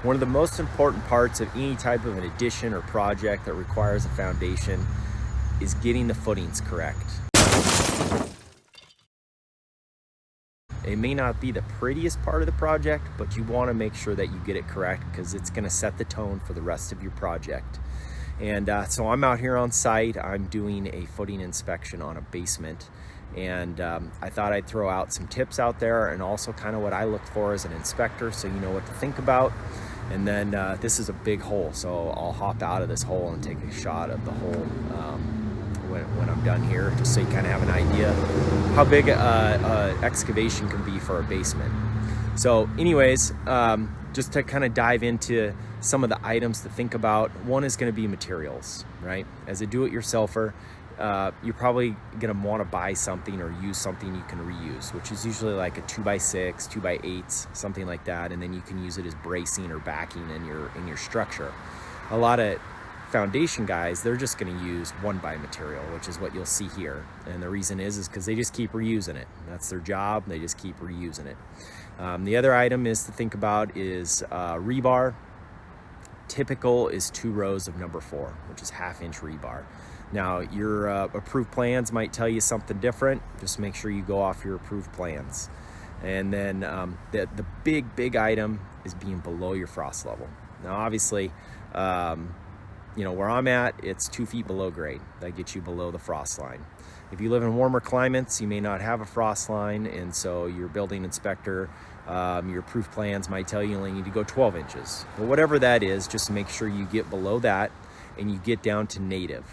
One of the most important parts of any type of an addition or project that requires a foundation is getting the footings correct. It may not be the prettiest part of the project, but you want to make sure that you get it correct because it's going to set the tone for the rest of your project. And so I'm out here on site. I'm doing a footing inspection on a basement. And I thought I'd throw out some tips out there and also kind of what I look for as an inspector so you know what to think about. And then this is a big hole, so I'll hop out of this hole and take a shot of the hole when I'm done here, just so you kind of have an idea how big excavation can be for a basement. So anyways, just to kind of dive into some of the items to think about. One is going to be materials, right? As a do-it-yourselfer, you're probably going to want to buy something or use something you can reuse, which is usually like a 2x6, 2x8, something like that, and then you can use it as bracing or backing in your structure. A lot of foundation guys, they're just going to use 1x material, which is what you'll see here, and the reason is because they just keep reusing it. That's their job. They just keep reusing it. The other item is to think about is rebar. Typical is 2 rows of number 4, which is 1/2 inch rebar. Now your approved plans might tell you something different. Just make sure you go off your approved plans. And then the big item is being below your frost level. Now obviously, you know, where I'm at, it's 2 feet below grade. That gets you below the frost line. If you live in warmer climates, you may not have a frost line, and so your building inspector, your approved plans might tell you only need to go 12 inches. But whatever that is, just make sure you get below that and you get down to native.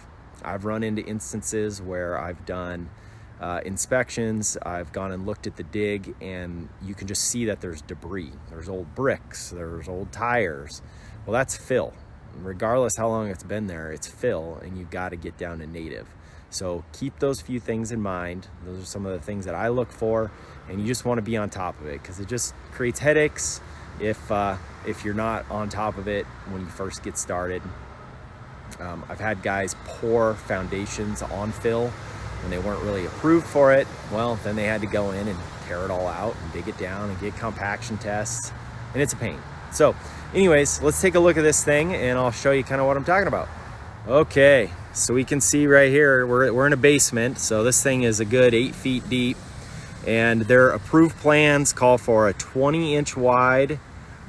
I've run into instances where I've done inspections, I've gone and looked at the dig, and you can just see that there's debris. There's old bricks, there's old tires. Well, that's fill. Regardless how long it's been there, it's fill, and you've got to get down to native. So keep those few things in mind. Those are some of the things that I look for, and you just want to be on top of it because it just creates headaches if you're not on top of it when you first get started. I've had guys pour foundations on fill when they weren't really approved for it. Well, then they had to go in and tear it all out and dig it down and get compaction tests, and it's a pain. So anyways, let's take a look at this thing and I'll show you kind of what I'm talking about. Okay, so we can see right here, we're in a basement. So this thing is a good 8 feet deep, and their approved plans call for a 20-inch wide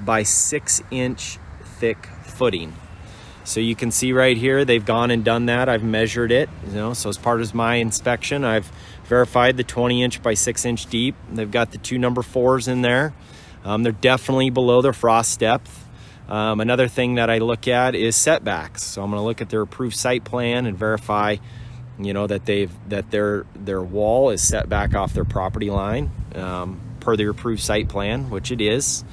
by 6-inch thick footing. So you can see right here, they've gone and done that. I've measured it, you know, so as part of my inspection, I've verified the 20-inch by 6-inch deep. They've got the 2 number 4s in there. They're definitely below their frost depth. Another thing that I look at is setbacks. So I'm going to look at their approved site plan and verify, you know, that their wall is set back off their property line per their approved site plan, which it is.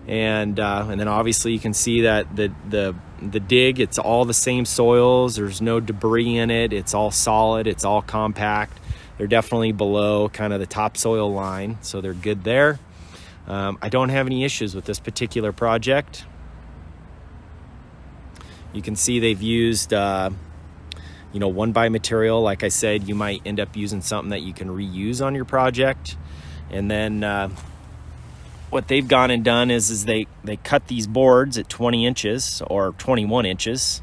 And then obviously you can see that the dig, it's all the same soils. There's no debris in it. It's all solid. It's all compact. They're definitely below kind of the topsoil line, so they're good there. I don't have any issues with this particular project. You can see they've used, you know, 1x material. Like I said, you might end up using something that you can reuse on your project. And then what they've gone and done is they cut these boards at 20 inches or 21 inches.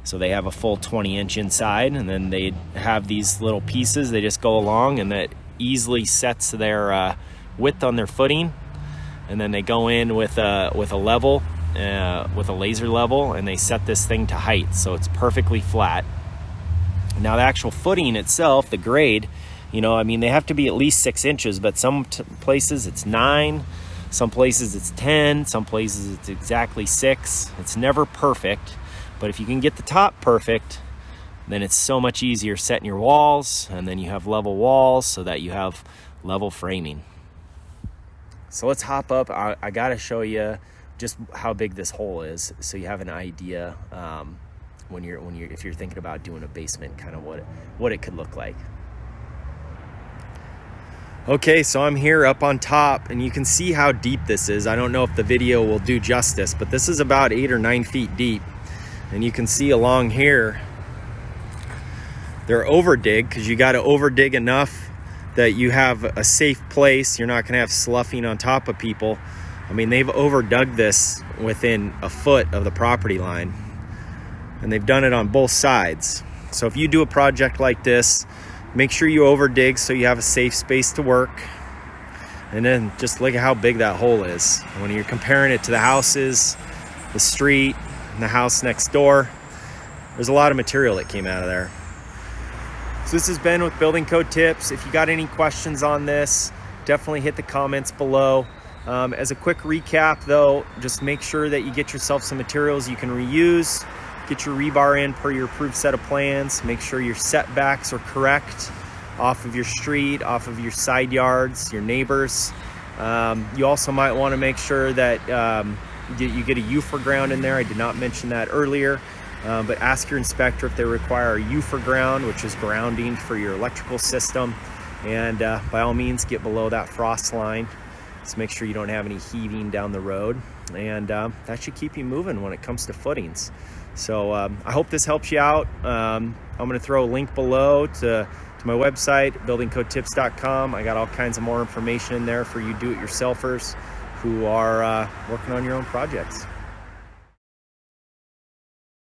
So they have a full 20-inch inside, and then they have these little pieces. They just go along, and that easily sets their width on their footing. And then they go in with a level, with a laser level, and they set this thing to height, so it's perfectly flat. Now the actual footing itself, the grade, you know, I mean, they have to be at least 6 inches, but some places it's 9, some places it's 10, some places it's exactly 6. It's never perfect, but if you can get the top perfect, then it's so much easier setting your walls, and then you have level walls so that you have level framing. So let's hop up. I got to show you just how big this hole is, so you have an idea if you're thinking about doing a basement, kind of what it could look like. Okay, so I'm here up on top, and you can see how deep this is. I don't know if the video will do justice, but this is about 8 or 9 feet deep, and you can see along here they're over dig, because you got to over dig enough that you have a safe place. You're not going to have sloughing on top of people. I mean, they've overdug this within a foot of the property line, and they've done it on both sides. So if you do a project like this, make sure you over dig so you have a safe space to work. And then just look at how big that hole is. When you're comparing it to the houses, the street, and the house next door, there's a lot of material that came out of there. So this has been with Building Code Tips. If you got any questions on this, definitely hit the comments below. As a quick recap though, just make sure that you get yourself some materials you can reuse. Get your rebar in per your approved set of plans. Make sure your setbacks are correct off of your street, off of your side yards, your neighbors. You also might want to make sure that you get a U for ground in there. I did not mention that earlier, but ask your inspector if they require a U for ground, which is grounding for your electrical system. And by all means, get below that frost line. Just make sure you don't have any heaving down the road. And that should keep you moving when it comes to footings. So I hope this helps you out. I'm going to throw a link below to my website, buildingcodetips.com. I got all kinds of more information in there for you do-it-yourselfers who are working on your own projects.